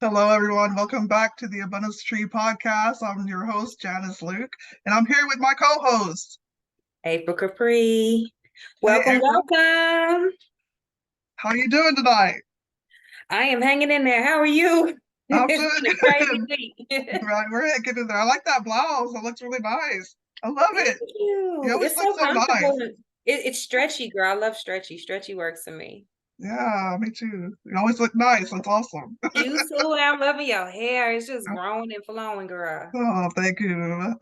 Hello, everyone. Welcome back to the Abundance Tree Podcast. I'm your host, Janice Luke, and I'm here with my co-host, April Capri. Welcome, April. welcome. How you doing tonight? I am hanging in there. How are you? I'm It's doing been a crazy week. Right, we're getting in there. I like that blouse. It looks really nice. I love Thank it. You you. always It's look so so nice. comfortable. It's stretchy, girl. I love stretchy. Stretchy works for me. Yeah, me too. You always look nice. That's awesome. You too. I'm loving your hair. It's just growing and flowing, girl. Oh, thank you.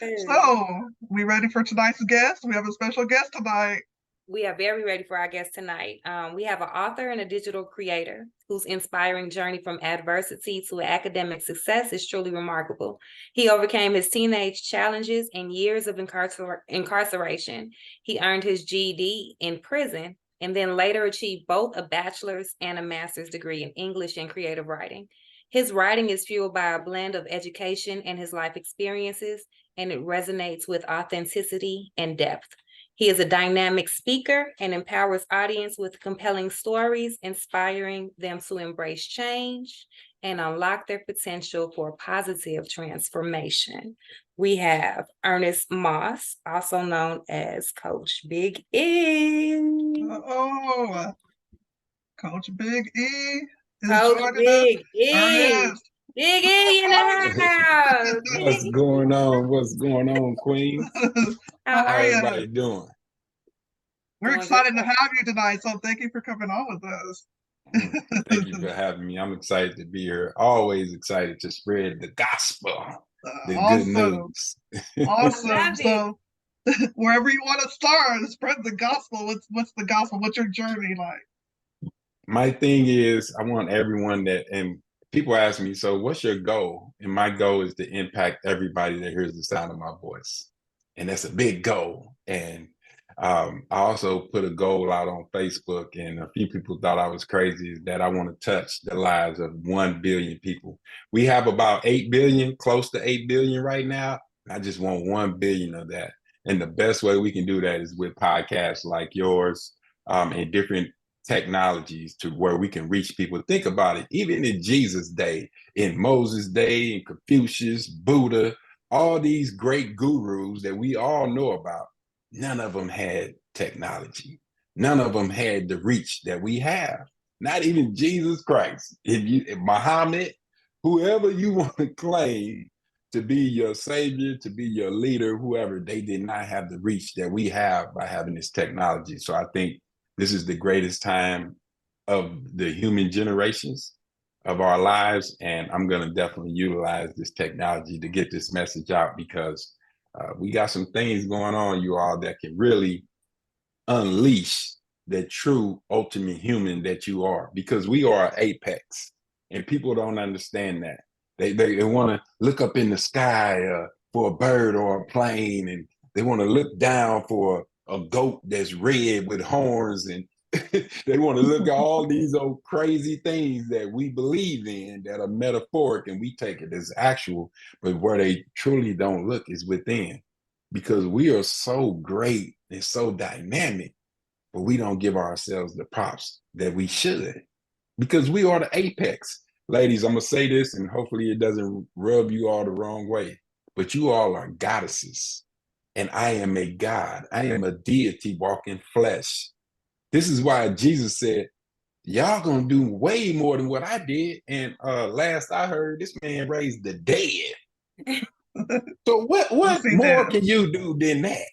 Yes. So, we ready for tonight's guest? We have a special guest tonight. We are very ready for our guest tonight. We have an author and a digital creator whose inspiring journey from adversity to academic success is truly remarkable. He overcame his teenage challenges and years of incarceration. He earned his GED in prison and then later achieved both a bachelor's and a master's degree in English and creative writing. His writing is fueled by a blend of education and his life experiences, and it resonates with authenticity and depth. He is a dynamic speaker and empowers audience with compelling stories, inspiring them to embrace change and unlock their potential for positive transformation. We have Ernest Moss, also known as Coach Big E. Oh, Coach Big E is Coach joining us. Big E. Ernest. Big E in the house. What's going on? What's going on, Queens? How How are you? everybody doing? We're Doing excited good. to have you tonight, so thank you for coming on with us. Thank you for having me. I'm excited to be here. Always excited to spread the gospel, the good Awesome. news. Awesome. Love it. So, wherever you want to start, spread the gospel. What's the gospel? What's your journey like? My thing is, I want everyone that, and people ask me, so what's your goal? And my goal is to impact everybody that hears the sound of my voice. And that's a big goal. And I also put a goal out on Facebook, and a few people thought I was crazy, is that I want to touch the lives of 1 billion people. We have about 8 billion, close to 8 billion right now. I just want 1 billion of that. And the best way we can do that is with podcasts like yours, and different technologies to where we can reach people. Think about it. Even in Jesus' day, in Moses' day, in Confucius, Buddha, all these great gurus that we all know about, none of them had technology. None of them had the reach that we have. Not even Jesus Christ. If Muhammad, whoever you want to claim to be your savior, to be your leader, whoever, they did not have the reach that we have by having this technology. So I think this is the greatest time of the human generations of our lives. And I'm going to definitely utilize this technology to get this message out, because we got some things going on, you all, that can really unleash the true ultimate human that you are, because we are apex, and people don't understand that. They want to look up in the sky for a bird or a plane, and they want to look down for a goat that's red with horns, and they want to look at all these old crazy things that we believe in that are metaphoric, and we take it as actual. But where they truly don't look is within, because we are so great and so dynamic, but we don't give ourselves the props that we should, because we are the apex. Ladies, I'm going to say this, and hopefully it doesn't rub you all the wrong way, but you all are goddesses, and I am a god. I am a deity walking flesh. This is why Jesus said, y'all gonna do way more than what I did. And last I heard, this man raised the dead. So what more can you do than that?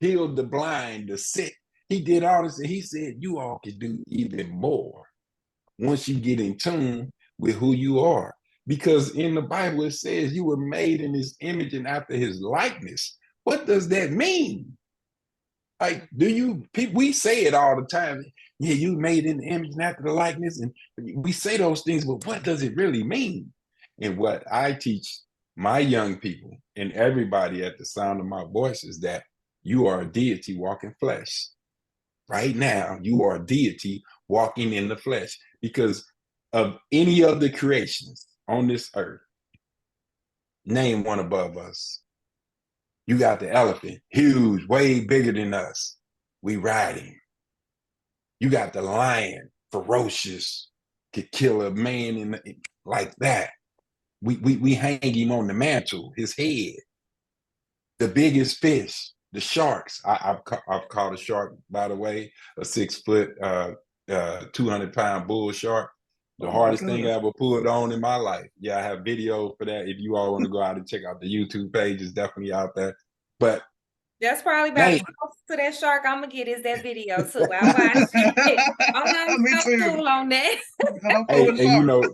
Healed the blind, the sick. He did all this, and he said, you all can do even more once you get in tune with who you are. Because in the Bible, it says you were made in his image and after his likeness. What does that mean? Like, we say it all the time. Yeah, you made in the image and after the likeness. And we say those things, but what does it really mean? And what I teach my young people and everybody at the sound of my voice is that you are a deity walking flesh. Right now, you are a deity walking in the flesh, because of any of the creations on this earth, name one above us. You got the elephant, huge, way bigger than us. We ride him. You got the lion, ferocious, could kill a man like that. We hang him on the mantle, his head. The biggest fish, the sharks. I've caught a shark, by the way, a 6 foot, 200-pound bull shark. The Oh my hardest thing I goodness. ever pulled on in my life. Yeah, I have video for that. If you all want to go out and check out the YouTube page, it's definitely out there. But That's probably about man, the closest to that shark I'm gonna get is that video too. I watched it. I'm not Me so too. cool on that. And I'm hey, pulling and you shark. know,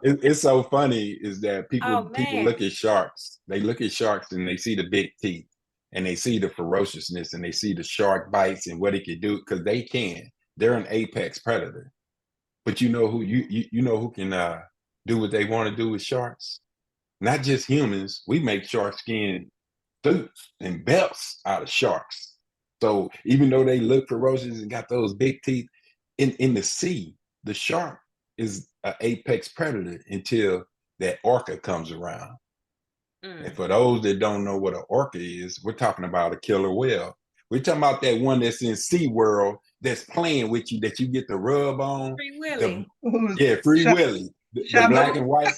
it's so funny is that people Oh people man. look at sharks. They look at sharks and they see the big teeth and they see the ferociousness and they see the shark bites and what it can do because they can. They're an apex predator. But you know who you know who can do what they want to do with sharks? Not just humans. We make shark skin suits and belts out of sharks. So even though they look ferocious and got those big teeth, in the sea, the shark is an apex predator until that orca comes around. And for those that don't know what an orca is, we're talking about a killer whale. We're talking about that one that's in SeaWorld that's playing with you, that you get the rub on. Free The Willy. Yeah, Free Willy, the black Shabu. and white.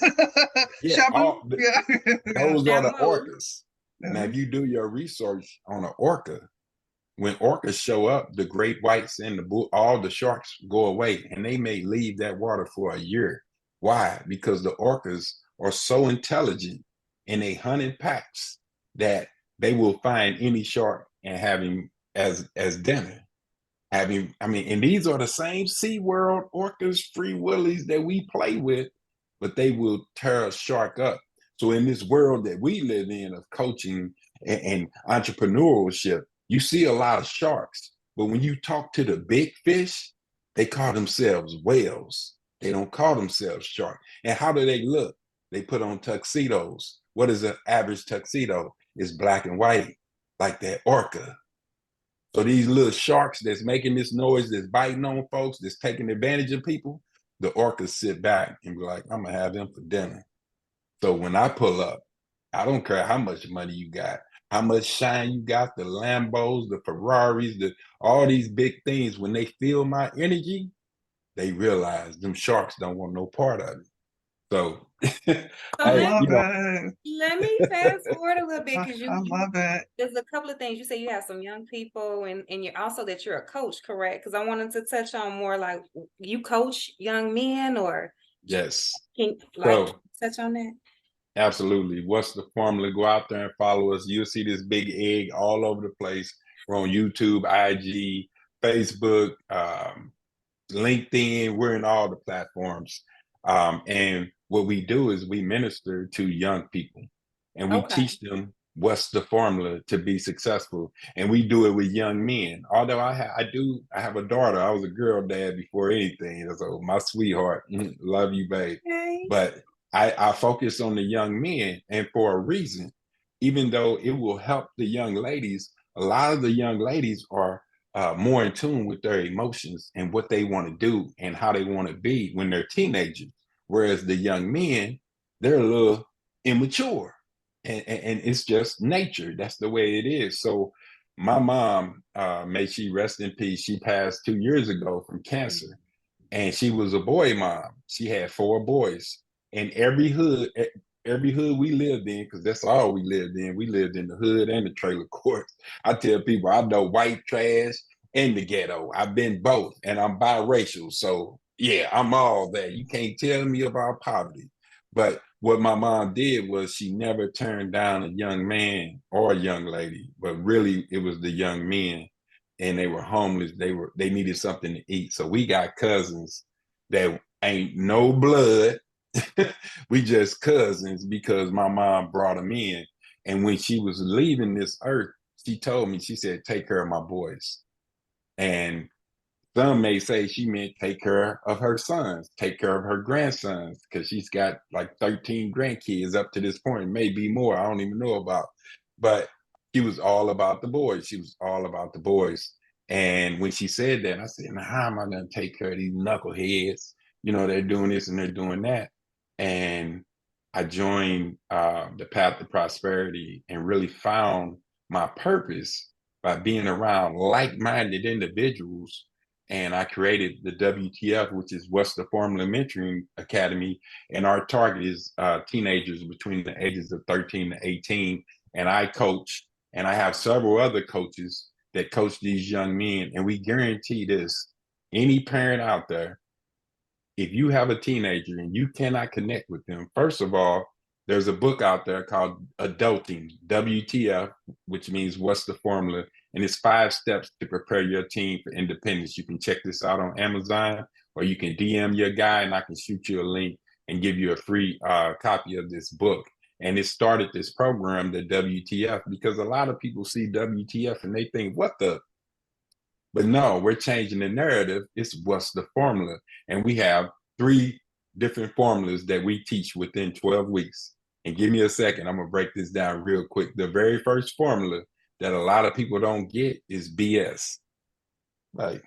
Yeah, Shabu. Yeah. Yeah. those are the Shamu. orcas. Now, if you do your research on an orca, when orcas show up, the great whites and all the sharks go away, and they may leave that water for a year. Why? Because the orcas are so intelligent and they hunt in packs that they will find any shark and have him as dinner. Having, I mean, and these are the same SeaWorld orcas, free willies that we play with, but they will tear a shark up. So in this world that we live in of coaching and entrepreneurship, you see a lot of sharks. But when you talk to the big fish, they call themselves whales. They don't call themselves sharks. And how do they look? They put on tuxedos. What is an average tuxedo? It's black and white, like that orca. So these little sharks that's making this noise, that's biting on folks, that's taking advantage of people, the orcas sit back and be like, I'm gonna have them for dinner. So when I pull up, I don't care how much money you got, how much shine you got, the Lambos, the Ferraris, all these big things, when they feel my energy, they realize them sharks don't want no part of it. So, So I hey, love you know, it. let me fast forward a little bit because I love it. there's a couple of things you say you have some young people and you're also that you're a coach, correct? Because I wanted to touch on more like you coach young men or yes. can like So touch on that? absolutely. What's the formula? Go out there and follow us. You'll see this big egg all over the place. We're on YouTube, IG, Facebook, LinkedIn. We're in all the platforms. And what we do is we minister to young people and we Okay. teach them what's the formula to be successful. And we do it with young men. Although I have a daughter. I was a girl dad before anything. So my sweetheart, love you, babe. Okay. But I focus on the young men, and for a reason. Even though it will help the young ladies, a lot of the young ladies are more in tune with their emotions and what they want to do and how they want to be when they're teenagers. Whereas the young men, they're a little immature, and it's just nature. That's the way it is. So my mom, may she rest in peace, she passed 2 years ago from cancer, and she was a boy mom. She had 4 boys, and every hood we lived in, because that's all we lived in. We lived in the hood and the trailer courts. I tell people I know white trash and the ghetto. I've been both, and I'm biracial. So yeah, I'm all that. You can't tell me about poverty. But what my mom did was she never turned down a young man or a young lady, but really it was the young men, and they were homeless. They needed something to eat. So we got cousins that ain't no blood. We just cousins because my mom brought them in. And when she was leaving this earth, she told me, she said, take care of my boys. And some may say she meant take care of her sons, take care of her grandsons, because she's got like 13 grandkids up to this point, maybe more, I don't even know about. But she was all about the boys. She was all about the boys. And when she said that, I said, now, how am I going to take care of these knuckleheads? You know, they're doing this and they're doing that. And I joined the Path to Prosperity and really found my purpose by being around like-minded individuals And I created the WTF, which is What's the Formula Mentoring Academy. And our target is teenagers between the ages of 13 to 18. And I coach, and I have several other coaches that coach these young men. And we guarantee this, any parent out there, if you have a teenager and you cannot connect with them, first of all, there's a book out there called Adulting, WTF, which means What's the Formula? And it's 5 steps to prepare your teen for independence. You can check this out on Amazon, or you can DM your guy and I can shoot you a link and give you a free copy of this book. And it started this program, the WTF, because a lot of people see WTF and they think, what the? But no, we're changing the narrative. It's What's the Formula? And we have 3 different formulas that we teach within 12 weeks. And give me a second, I'm gonna break this down real quick. The very first formula that a lot of people don't get is BS. Like,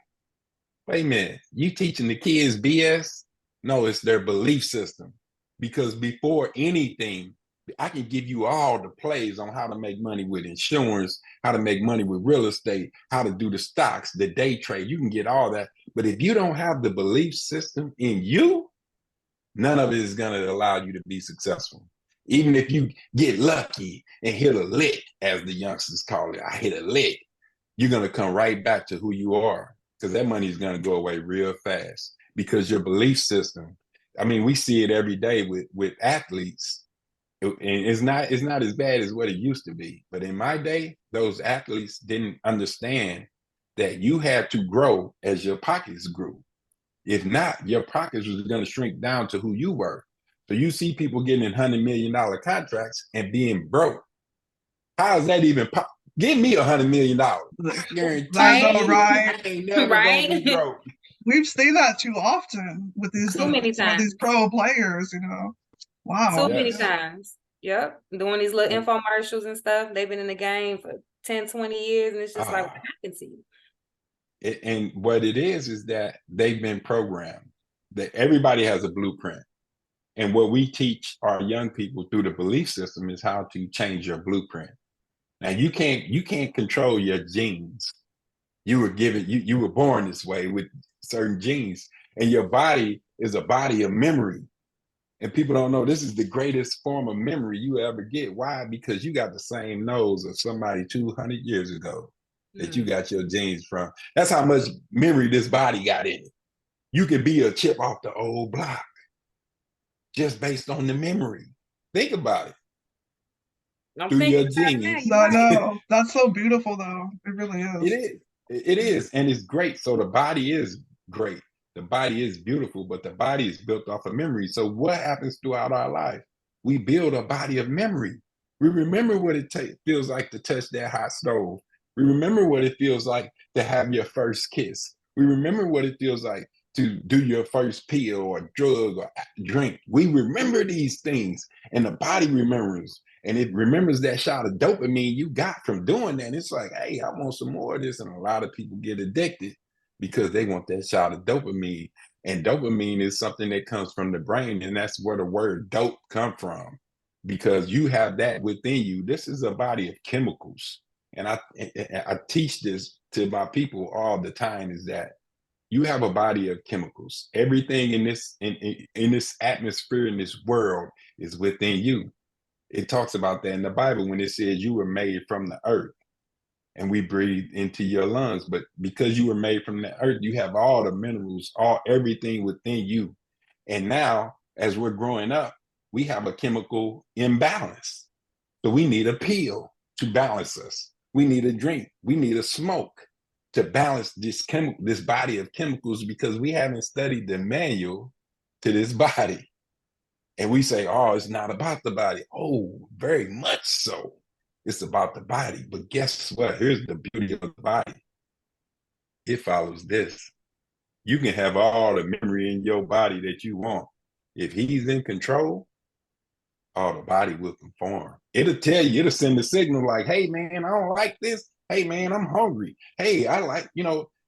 wait a minute, you teaching the kids BS? No, it's their belief system. Because before anything, I can give you all the plays on how to make money with insurance, how to make money with real estate, how to do the stocks, the day trade. You can get all that. But if you don't have the belief system in you, none of it is going to allow you to be successful. Even if you get lucky and hit a lick, as the youngsters call it, I hit a lick, you're going to come right back to who you are, because that money is going to go away real fast, because your belief system, I mean, we see it every day with athletes, and it's not as bad as what it used to be. But in my day, those athletes didn't understand that you had to grow as your pockets grew. If not, your pockets was going to shrink down to who you were. So you see people getting $100 million contracts and being broke. How is that even Give me $100 million. I guarantee I know, right? I ain't never Right? gonna be broke. We've seen that too often with these Too many some of these times. pro players, you know. Wow. So many Yes. times. Yep. Doing these little infomercials and stuff. They've been in the game for 10, 20 years, and it's just like, what happens to you? And what it is that they've been programmed, that everybody has a blueprint. And what we teach our young people through the belief system is how to change your blueprint. Now you can't control your genes. You were given, you were born this way with certain genes, and your body is a body of memory. And people don't know this is the greatest form of memory you ever get. Why? Because you got the same nose of somebody 200 years ago that you got your genes from. That's how much memory this body got in it. You could be a chip off the old block just based on the memory. Think about it. I'm Through your thinking about it now, genes. you're I right. know. That's so beautiful, though. It really is. It is. It is. And it's great. So the body is great. The body is beautiful, but the body is built off of memory. So what happens throughout our life? We build a body of memory. We remember what it feels like to touch that hot stove. We remember what it feels like to have your first kiss. We remember what it feels like to do your first pill or drug or drink. We remember these things, and the body remembers. And it remembers that shot of dopamine you got from doing that. And it's like, hey, I want some more of this. And a lot of people get addicted because they want that shot of dopamine. And dopamine is something that comes from the brain. And that's where the word dope come from, because you have that within you. This is a body of chemicals. And I teach this to my people all the time, is that you have a body of chemicals. Everything in this atmosphere, in this world, is within you. It talks about that in the Bible when it says you were made from the earth and we breathe into your lungs. But because you were made from the earth, you have all the minerals, everything within you. And now, as we're growing up, we have a chemical imbalance. So we need a pill to balance us. We need a drink. We need a smoke to balance this body of chemicals, because we haven't studied the manual to this body. And we say, oh, it's not about the body. Oh, very much so. It's about the body. But guess what? Here's the beauty of the body. It follows this. You can have all the memory in your body that you want. If he's in control, the body will conform. It'll tell you, it'll send a signal like, hey, man, I don't like this. Hey, man, I'm hungry. Hey, I like,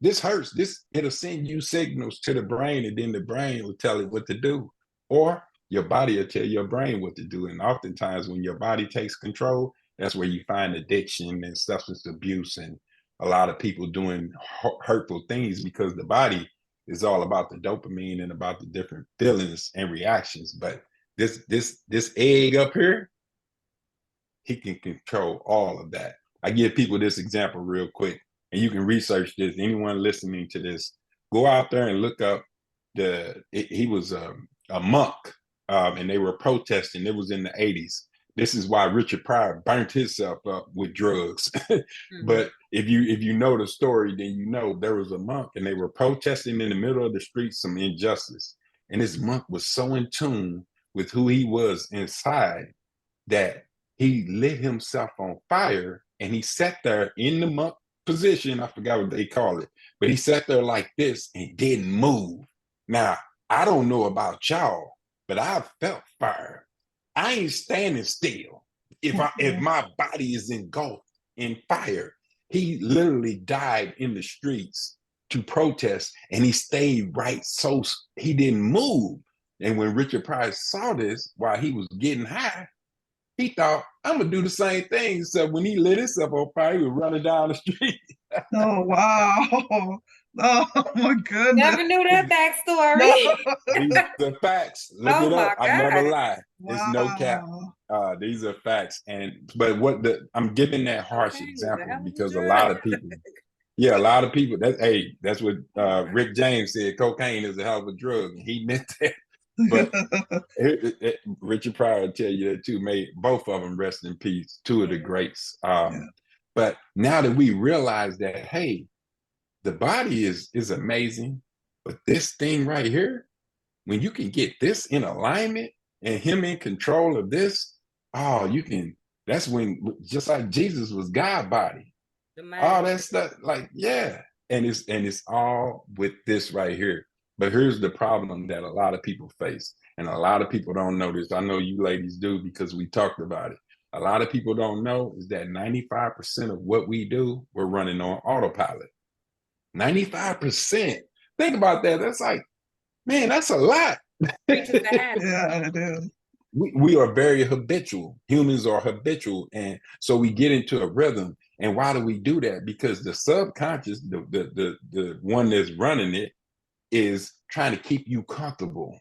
this hurts. It'll send you signals to the brain, and then the brain will tell it what to do. Or your body will tell your brain what to do. And oftentimes when your body takes control, that's where you find addiction and substance abuse and a lot of people doing hurtful things because the body is all about the dopamine and about the different feelings and reactions. But this egg up here, he can control all of that. I give people this example real quick, and you can research this. Anyone listening to this, go out there and look up he was a monk, and they were protesting. It was in the 80s. This is why Richard Pryor burnt himself up with drugs. But if you know the story, then you know there was a monk and they were protesting in the middle of the street some injustice. And this monk was so in tune with who he was inside that he lit himself on fire, and he sat there in the monk position. I forgot what they call it, but he sat there like this and didn't move. Now, I don't know about y'all, but I've felt fire. I ain't standing still if my body is engulfed in fire. He literally died in the streets to protest, and he stayed right, so he didn't move. And when Richard Pryor saw this while he was getting high, he thought, I'm gonna do the same thing. So when he lit himself on fire, he was running down the street. Oh, wow. Oh my goodness. Never knew that backstory. These are facts. Look it up. I never lie. Wow. It's no cap. These are facts. But I'm giving that harsh example because a lot of people, that's what Rick James said. Cocaine is a hell of a drug. He meant that. But Richard Pryor will tell you that too. May both of them rest in peace. Two of the greats. But now that we realize that, hey, the body is amazing, but this thing right here, when you can get this in alignment and him in control of this, that's when, just like Jesus was God body. All that stuff, and it's all with this right here. But here's the problem that a lot of people face, and a lot of people don't know this. I know you ladies do because we talked about it. A lot of people don't know is that 95% of what we do, we're running on autopilot. 95%. Think about that. That's like, man, that's a lot. Yeah, it is. We are very habitual. Humans are habitual. And so we get into a rhythm. And why do we do that? Because the subconscious, the one that's running it, is trying to keep you comfortable,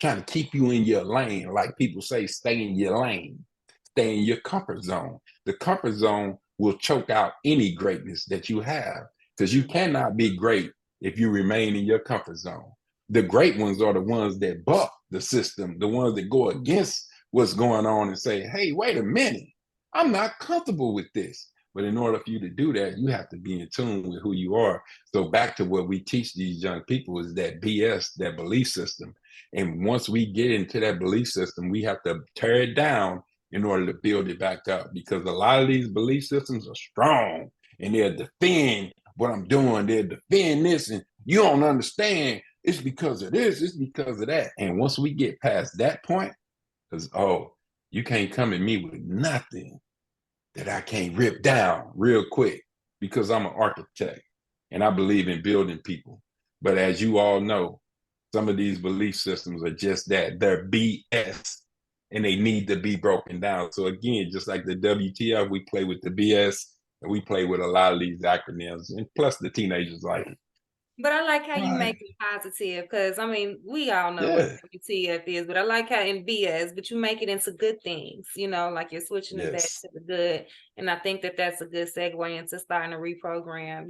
trying to keep you in your lane. Like people say, stay in your lane, stay in your comfort zone. The comfort zone will choke out any greatness that you have, because you cannot be great if you remain in your comfort zone. The great ones are the ones that buck the system, the ones that go against what's going on and say, hey, wait a minute, I'm not comfortable with this. But in order for you to do that, you have to be in tune with who you are. So back to what we teach these young people is that BS, that belief system. And once we get into that belief system, we have to tear it down in order to build it back up, because a lot of these belief systems are strong and they'll defend what I'm doing. They'll defend this, and you don't understand. It's because of this. It's because of that. And once we get past that point, because, you can't come at me with nothing that I can't rip down real quick, because I'm an architect and I believe in building people. But as you all know, some of these belief systems are just that. They're BS, and they need to be broken down. So again, just like the WTF, we play with the BS, and we play with a lot of these acronyms, and plus the teenagers like it. But I like how you make it positive, because I mean, we all know what WTF is, but I like how in BS, but you make it into good things, like you're switching it back to the good. And I think that that's a good segue into starting to reprogram,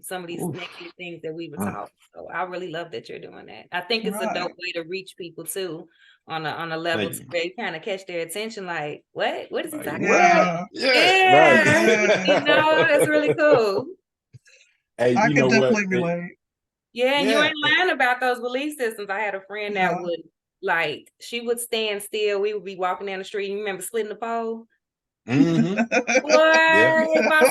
some of these negative things that we were taught. So I really love that you're doing that. I think it's a dope way to reach people too, on a level to where you kind of catch their attention, like, what is he talking about? That's really cool. Hey, I can definitely relate. Yeah, and you ain't lying about those belief systems. I had a friend that would, she would stand still. We would be walking down the street. You remember splitting the pole? Mm-hmm.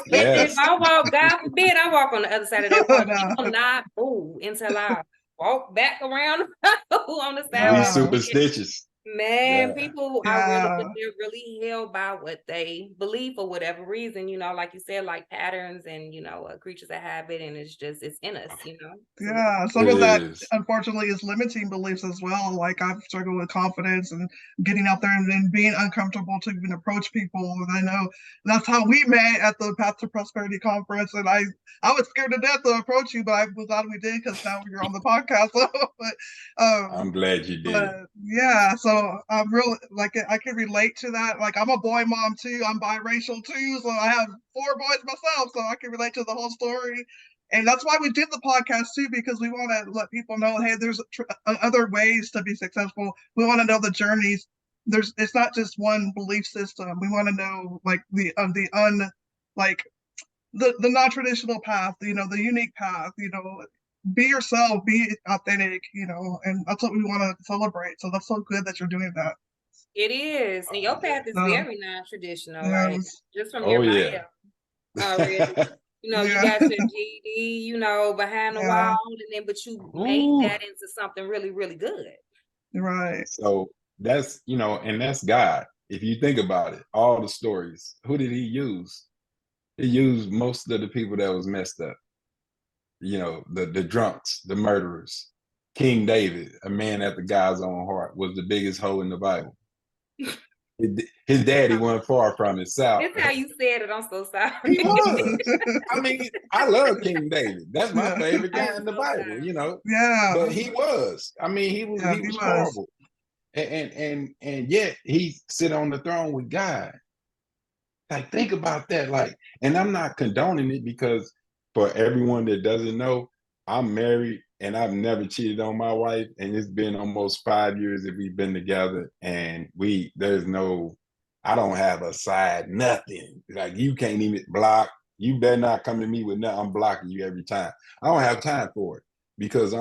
If I walk, God forbid, I walk on the other side of that pole. You will not move until I walk back around on the side. Be superstitious. Man, Yeah. people are really, Yeah. they're really held by what they believe for whatever reason, like you said, like patterns and, creatures of habit, and it's in us, So Yeah, some It of that is. unfortunately is limiting beliefs as well. Like I've struggled with confidence and getting out there and being uncomfortable to even approach people. And I know that's how we met at the Path to Prosperity conference. And I was scared to death to approach you, but I'm glad we did because now you're on the podcast. I'm glad you did. But yeah, so I'm really like I can relate to that. Like I'm a boy mom too. I'm biracial too, so I have 4 boys myself, so I can relate to the whole story. And that's why we did the podcast too, because we want to let people know, hey, there's other ways to be successful. We want to know the journeys. It's not just one belief system. We want to know like the non-traditional path, the unique path. Be yourself, be authentic. And that's what we want to celebrate. So that's so good that you're doing that. it is. And your path is So, very non-traditional, like yes, just from Oh your yeah. bio already. You yeah, got your GED, behind the yeah, wall, but you made Ooh. that into something really, really good. right. So that's, and that's God. If you think about it, all the stories, who did he use? He used most of the people that was messed up. The drunks, the murderers. King David, a man after God's own heart, was the biggest hoe in the Bible. His daddy wasn't far from his south. It's how you said it. I'm so sorry. He was. I mean, I love King David. That's my Yeah. favorite guy I'm in the so Bible, sorry. Yeah, But he was. I mean, he yeah, he was was. horrible. And yet he sit on the throne with God. Like, think about that. Like, and I'm not condoning it, because for everyone that doesn't know, I'm married and I've never cheated on my wife. And it's been almost 5 years that we've been together. And I don't have a side, nothing. Like, you can't even block. You better not come to me with nothing. I'm blocking you every time. I don't have time for it, because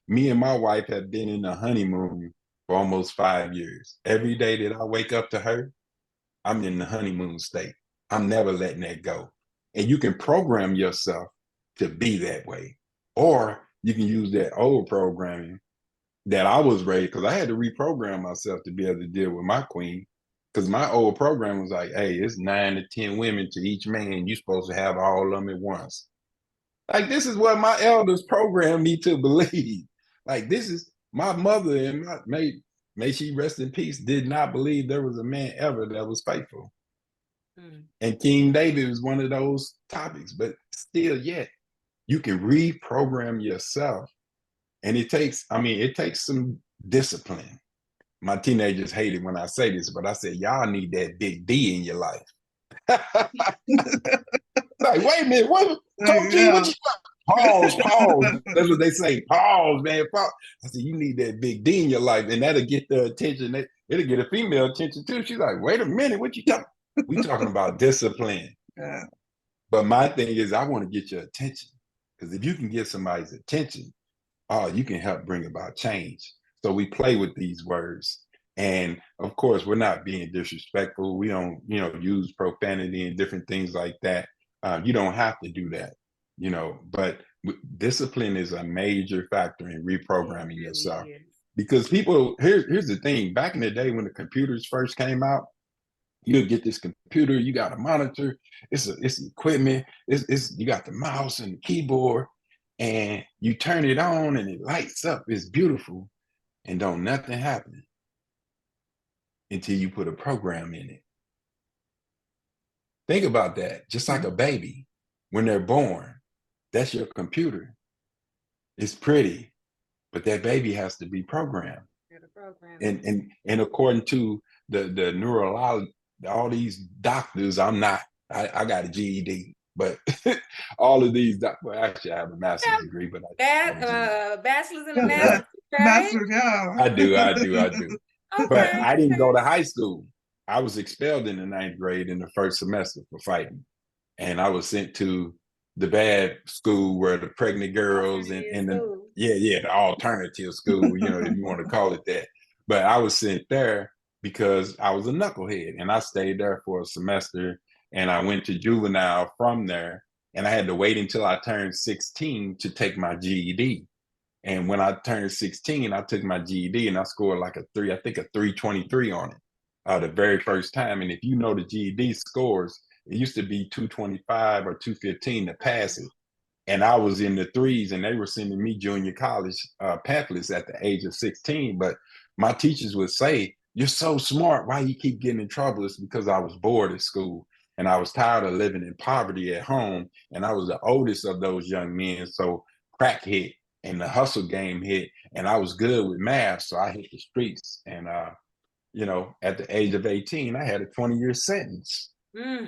me and my wife have been in the honeymoon for almost 5 years. Every day that I wake up to her, I'm in the honeymoon state. I'm never letting that go. And you can program yourself to be that way. Or you can use that old programming that I was raised, because I had to reprogram myself to be able to deal with my queen. Because my old program was like, hey, it's 9 to 10 women to each man. You're supposed to have all of them at once. Like, this is what my elders programmed me to believe. Like, this is my mother, and may she rest in peace, did not believe there was a man ever that was faithful. And King David was one of those topics, but still yet you can reprogram yourself. And it takes some discipline. My teenagers hate it when I say this, but I said, y'all need that big D in your life. Like, wait a minute, Coach G, Yeah. what you got? Pause. That's what they say. Pause, man. Pause. I said, you need that big D in your life, and that'll get the attention. It'll get a female attention too. She's like, wait a minute, what you talking? We talking about discipline. Yeah. But my thing is, I want to get your attention, because if you can get somebody's attention, you can help bring about change. So we play with these words. And of course, we're not being disrespectful. We don't, use profanity and different things like that. You don't have to do that, but discipline is a major factor in reprogramming yourself. Because here's the thing, back in the day when the computers first came out, you'll get this computer, you got a monitor, it's equipment, you got the mouse and the keyboard, and you turn it on and it lights up. It's beautiful, and don't nothing happen until you put a program in it. Think about that. Just like a baby, when they're born, that's your computer. It's pretty, but that baby has to be programmed. And according to the neurology, all these doctors, I got a GED, but all of these, well, actually I have a master's degree, but bachelor's and a master's, right? Master's, yeah. I do. Okay. But I didn't go to high school. I was expelled in the 9th grade in the first semester for fighting. And I was sent to the bad school where the pregnant girls the alternative school, if you want to call it that. But I was sent there because I was a knucklehead, and I stayed there for a semester, and I went to juvenile from there, and I had to wait until I turned 16 to take my GED. And when I turned 16, I took my GED and I scored like a 323 on it the very first time. And if you know the GED scores, it used to be 225 or 215 to pass it. And I was in the threes, and they were sending me junior college pamphlets at the age of 16. But my teachers would say, "You're so smart. Why you keep getting in trouble?" It's because I was bored at school, and I was tired of living in poverty at home. And I was the oldest of those young men. So crack hit and the hustle game hit, and I was good with math. So I hit the streets. And, at the age of 18, I had a 20-year sentence. Mm.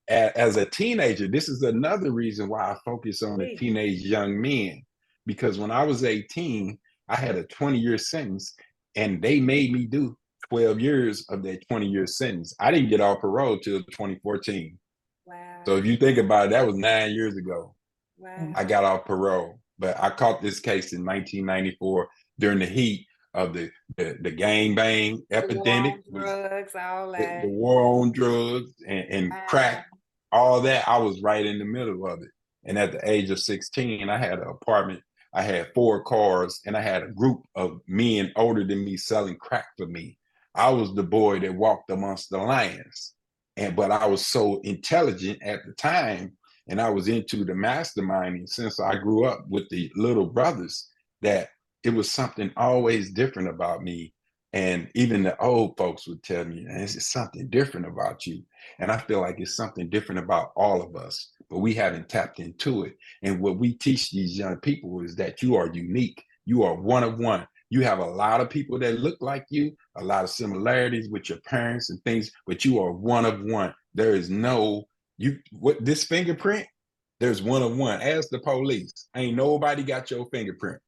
As a teenager, this is another reason why I focus on the teenage young men, because when I was 18, I had a 20-year sentence, and they made me do 12 years of that 20-year sentence. I didn't get off parole till 2014. Wow. So if you think about it, that was 9 years ago. Wow. I got off parole, but I caught this case in 1994 during the heat of the gang bang epidemic, The war on drugs, all that. the war on drugs and crack, all that. I was right in the middle of it. And at the age of 16, I had an apartment, I had 4 cars, and I had a group of men older than me selling crack for me. I was the boy that walked amongst the lions. But I was so intelligent at the time, and I was into the masterminding since I grew up with the little brothers, that it was something always different about me. And even the old folks would tell me, "This is something different about you." And I feel like it's something different about all of us, but we haven't tapped into it. And what we teach these young people is that you are unique. You are one of one. You have a lot of people that look like you, a lot of similarities with your parents and things, but you are one of one. There is no, this fingerprint, there's one of one. Ask the police. Ain't nobody got your fingerprint.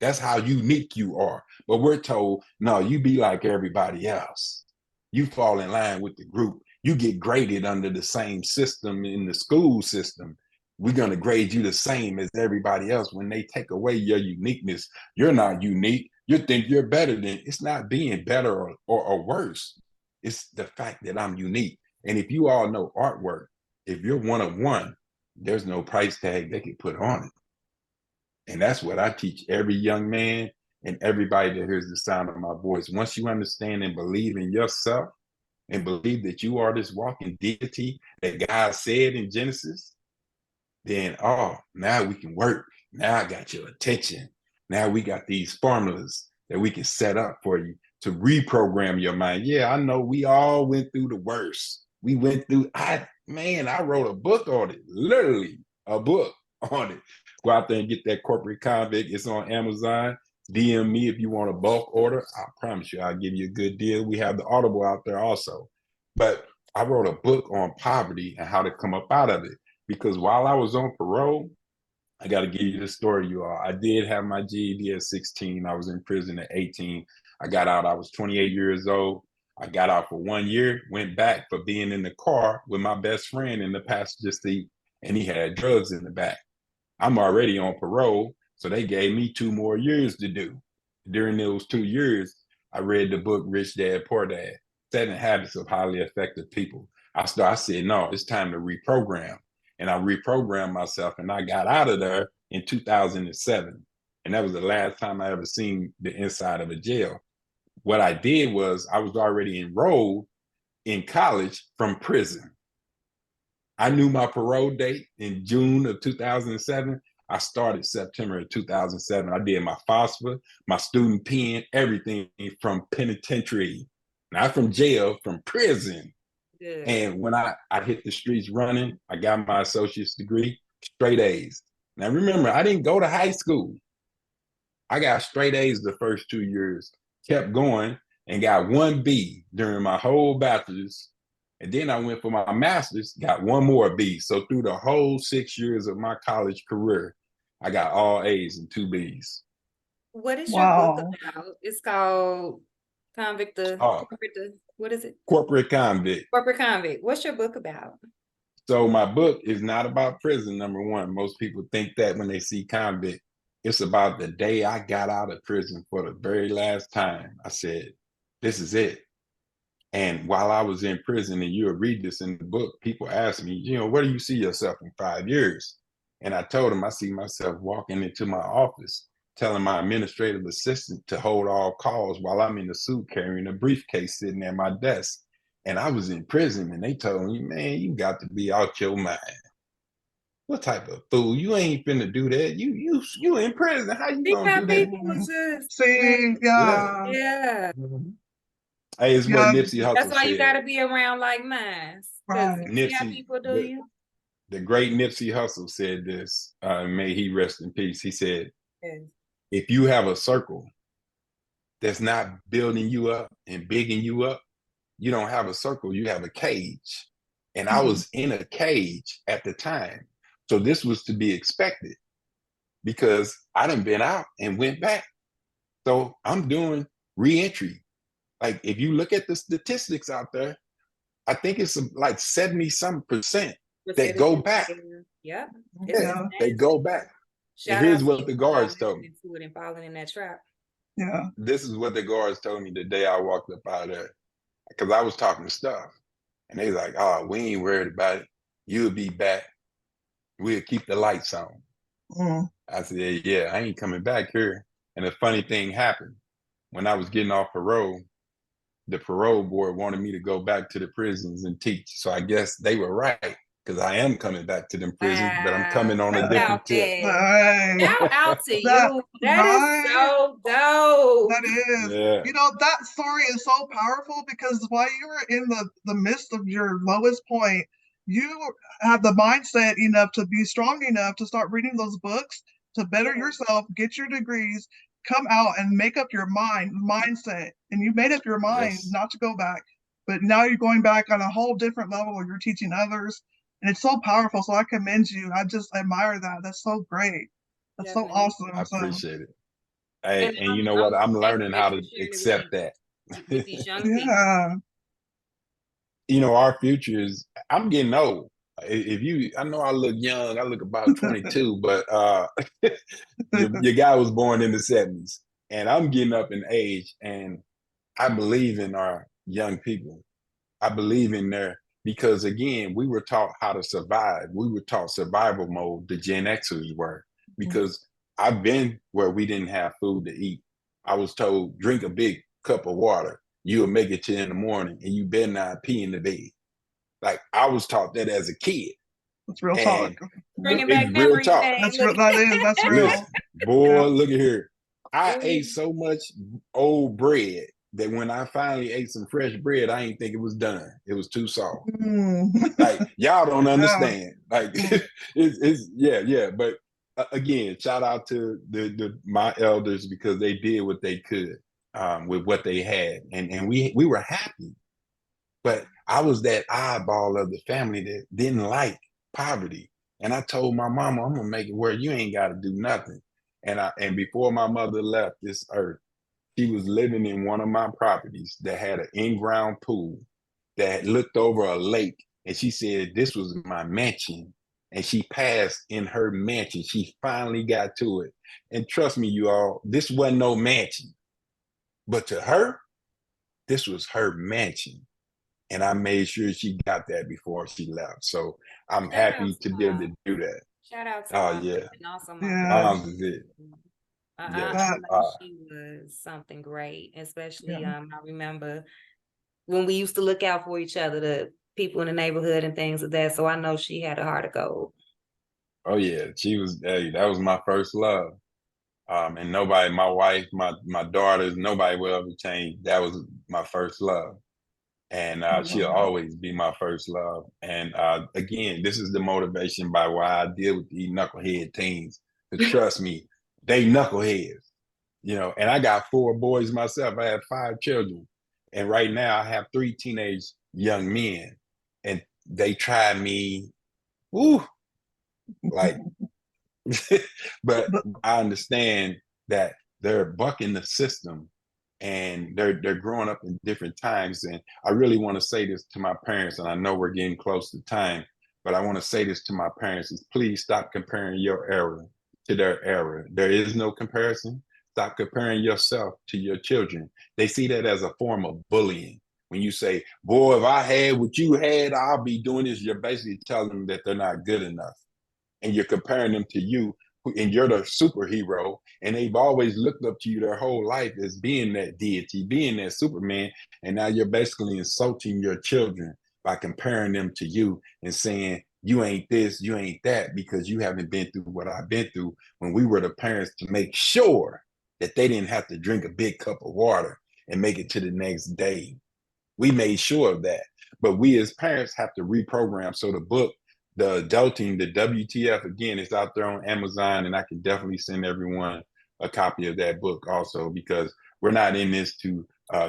That's how unique you are. But we're told, no, you be like everybody else. You fall in line with the group. You get graded under the same system in the school system. We're going to grade you the same as everybody else. When they take away your uniqueness, you're not unique. You think you're better than. It's not being better or worse. It's the fact that I'm unique. And if you all know artwork, if you're one of one, there's no price tag they can put on it. And that's what I teach every young man and everybody that hears the sound of my voice. Once you understand and believe in yourself and believe that you are this walking deity that God said in Genesis, then, now we can work. Now I got your attention. Now we got these formulas that we can set up for you to reprogram your mind. Yeah, I know we all went through the worst. We went through, I wrote a book on it, literally a book on it. Go out there and get that Corporate Convict. It's on Amazon. DM me if you want a bulk order. I promise you, I'll give you a good deal. We have the Audible out there also. But I wrote a book on poverty and how to come up out of it. Because while I was on parole, I got to give you this story, you all. I did have my GED at 16. I was in prison at 18. I got out. I was 28 years old. I got out for 1 year, went back for being in the car with my best friend in the passenger seat, and he had drugs in the back. I'm already on parole, so they gave me 2 more years to do. During those 2 years, I read the book Rich Dad, Poor Dad, 7 Habits of Highly Effective People. I said, no, it's time to reprogram. And I reprogrammed myself, and I got out of there in 2007. And that was the last time I ever seen the inside of a jail. What I did was I was already enrolled in college from prison. I knew my parole date in June of 2007. I started September of 2007. I did my FOSFA, my student pen, everything from penitentiary, not from jail, from prison. Good. And when I hit the streets running, I got my associate's degree, straight A's. Now remember, I didn't go to high school. I got straight A's the first 2 years, kept going, and got 1 B during my whole bachelor's. And then I went for my master's, got 1 more B. So through the whole 6 years of my college career, I got all A's and 2 B's. What is your book about? It's called what is it? Corporate Convict. Corporate Convict. What's your book about? So my book is not about prison, number one. Most people think that when they see convict. It's about the day I got out of prison for the very last time. I said, this is it. And while I was in prison, and you'll read this in the book, people ask me, where do you see yourself in 5 years? And I told them I see myself walking into my office telling my administrative assistant to hold all calls while I'm in the suit carrying a briefcase sitting at my desk. And I was in prison, and they told me, man, you got to be out your mind. What type of fool? You ain't finna do that. You in prison. How you See gonna how do that? people just See, yeah, yeah. Hey, it's what yeah, Nipsey That's Hussle why you said. gotta be around like minds. Cause right. see how Nipsey, people do you. the great Nipsey Hussle said this. May he rest in peace. He said, Yes. if you have a circle that's not building you up and bigging you up, you don't have a circle, you have a cage. And I was in a cage at the time. So this was to be expected because I done been out and went back. So I'm doing reentry. Like if you look at the statistics out there, I think it's like 70-some% that go back. Yeah. Yeah, They go back. And Shout out here's to what you the for not guards told me. listening to it and falling in that trap. yeah. This is what the guards told me the day I walked up out of there. Because I was talking stuff. And they like, oh, we ain't worried about it. You'll be back. We'll keep the lights on. I said, yeah, I ain't coming back here. And a funny thing happened. When I was getting off parole, the parole board wanted me to go back to the prisons and teach. So I guess they were right, because I am coming back to them prisons, but I'm coming on a How different about tip. that? Right. Shout out to That, you. That is right. so dope. That is, Yeah. you know, that story is so powerful because while you were in the midst of your lowest point, you have the mindset enough to be strong enough to start reading those books, to better yourself, get your degrees, come out and make up your mindset. And you made up your mind Yes. not to go back. But now you're going back on a whole different level where you're teaching others. And it's so powerful. So I commend you. I just admire that. That's so great. That's so Definitely. awesome. I So appreciate it. Hey, And and you know what? I'm happy learning that how you're to sharing it accept that. with these young people. yeah. You know, our future is, I'm getting old. If you, I know I look young, I look about 22, but your guy was born in the 70s, and I'm getting up in age, and I believe in our young people. I believe in because again, we were taught how to survive. We were taught survival mode, the Gen Xers were, because I've been where we didn't have food to eat. I was told, drink a big cup of water. You'll make it to in the morning, and you better not pee in the bed. Like I was taught that as a kid. That's real talk. And Bringing it's back real memories, talk. man. That's Look. real. That is. That's real. Listen, boy, Yeah. look at here. I ate so much old bread that when I finally ate some fresh bread, I didn't think it was done. It was too soft. Like y'all don't understand. Like it's yeah. But again, shout out to my elders because they did what they could with what they had, and we were happy. But I was that oddball of the family that didn't like poverty. And I told my mama, I'm gonna make it where you ain't gotta do nothing. And before my mother left this earth, she was living in one of my properties that had an in-ground pool that looked over a lake. And she said, this was my mansion. And she passed in her mansion. She finally got to it. And trust me, you all, this wasn't no mansion. But to her, this was her mansion. And I made sure she got that before she left. So I'm happy to be able to do that. Shout out to Oh mom yeah. and also my Yeah. Mom's is it. I Yes. know she was something great, especially I remember when we used to look out for each other, the people in the neighborhood and things like that. So I know she had a heart of gold. Oh yeah. She was, hey, that was my first love. And nobody, my wife, my daughters, nobody will ever change. That was my first love. And she'll always be my first love. And again, this is the motivation by why I deal with these knucklehead teens. To trust me, they knuckleheads, you know. And I got 4 boys myself. I have 5 children, and right now I have 3 teenage young men, and they try me, woo, like. But I understand that they're bucking the system and they're growing up in different times. And I really want to say this to my parents, and I know we're getting close to time, but I want to say this to my parents is please stop comparing your era to their era. There is no comparison. Stop comparing yourself to your children. They see that as a form of bullying. When you say, boy, if I had what you had, I'll be doing this, you're basically telling them that they're not good enough. And you're comparing them to you. and you're the superhero, and they've always looked up to you their whole life as being that deity, being that Superman, and now you're basically insulting your children by comparing them to you and saying, you ain't this, you ain't that, because you haven't been through what I've been through, when we were the parents to make sure that they didn't have to drink a big cup of water and make it to the next day. We made sure of that. But we as parents have to reprogram. So the book, The Adulting, the WTF, again, is out there on Amazon, and I can definitely send everyone a copy of that book also, because we're not in this to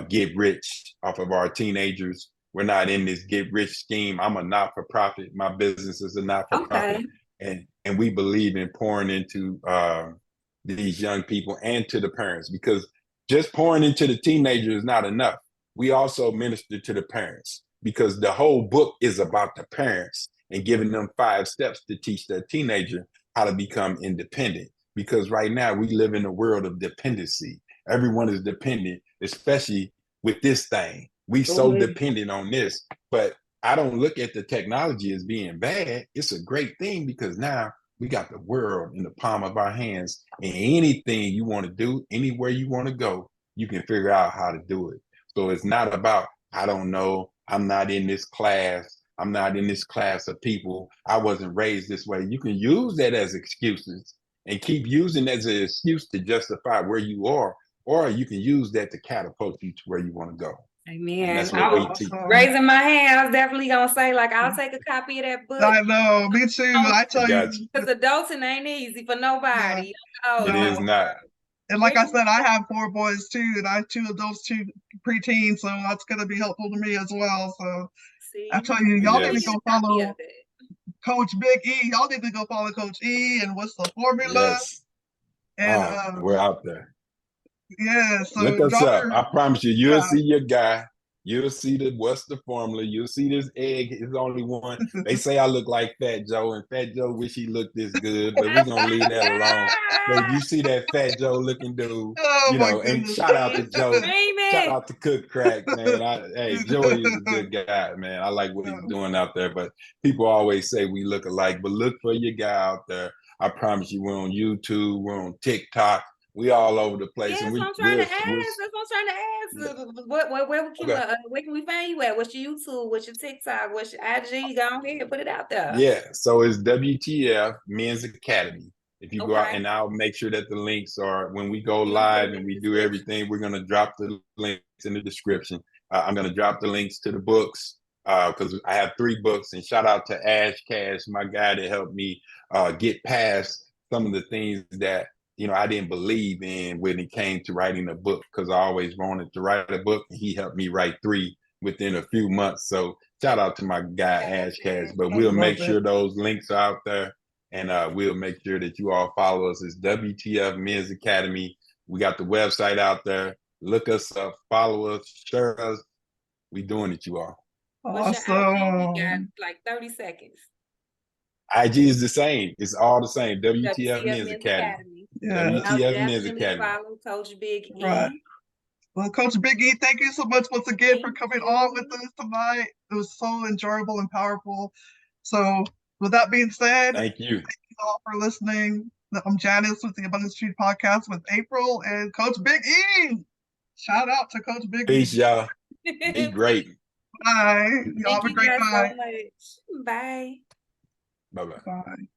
get rich off of our teenagers. We're not in this get rich scheme. I'm a not-for-profit. My business is a not-for-profit. Okay. And we believe in pouring into these young people and to the parents, because just pouring into the teenager is not enough. We also minister to the parents, because the whole book is about the parents and giving them 5 steps to teach their teenager how to become independent. Because right now we live in a world of dependency. Everyone is dependent, especially with this thing. We so dependent on this, but I don't look at the technology as being bad. It's a great thing, because now we got the world in the palm of our hands, and anything you want to do, anywhere you want to go, you can figure out how to do it. So it's not about, I don't know, I'm not in this class, I'm not in this class of people, I wasn't raised this way. You can use that as excuses and keep using it as an excuse to justify where you are, or you can use that to catapult you to where you want to go. Amen. That's what we teach. Raising my hand, I was definitely gonna say, like, I'll take a copy of that book. I know, me too. I tell you, because adulting ain't easy for nobody. No, it is not. And like I said, I have 4 boys too, and I have 2 adults, 2 preteens, so that's gonna be helpful to me as well. So see, I tell you, y'all need to go follow Coach Big E. Y'all need to go follow Coach E and what's the formula. Yes. And we're out there. Yeah, so look us up. I promise you, you'll see your guy. You'll see what's the formula. You'll see this egg is only one. They say I look like Fat Joe, and Fat Joe wish he looked this good, but we're gonna leave that alone. But you see that Fat Joe looking dude, you know, and shout out to Joe. Shout out to Cook Crack, man. Hey, Joey is a good guy, man. I like what he's doing out there. But people always say we look alike, but look for your guy out there. I promise you, we're on YouTube, we're on TikTok. We all over the place. Yeah, and that's what I'm trying to ask. That's what I'm trying to ask. Where can we find you at? What's your YouTube? What's your TikTok? What's your IG? Go ahead, put it out there. Yeah, so it's WTF Men's Academy. If you go out, and I'll make sure that the links are, when we go live and we do everything, we're going to drop the links in the description. I'm going to drop the links to the books, because I have 3 books. And shout out to Ash Cash, my guy, that helped me get past some of the things that, you know, I didn't believe in when it came to writing a book, because I always wanted to write a book, and he helped me write 3 within a few months. So shout out to my guy, Ash Cash. But we'll make sure those links are out there, and we'll make sure that you all follow us. It's WTF Men's Academy. We got the website out there. Look us up, follow us, share us. We doing it, you all. Awesome. You got like 30 seconds. IG is the same. It's all the same. WTF Men's Academy. Yeah. WTF Men's Academy. Follow Coach Big E. Right. Well, Coach Big E, thank you so much once again for coming on with us tonight. It was so enjoyable and powerful. So with that being said, thank you all for listening. I'm Janice with the Abundance Street Podcast with April and Coach Big E. Shout out to Coach Big E. Peace, y'all. Be great. Bye. Y'all have a great night. So much. Bye. Bye-bye. Bye.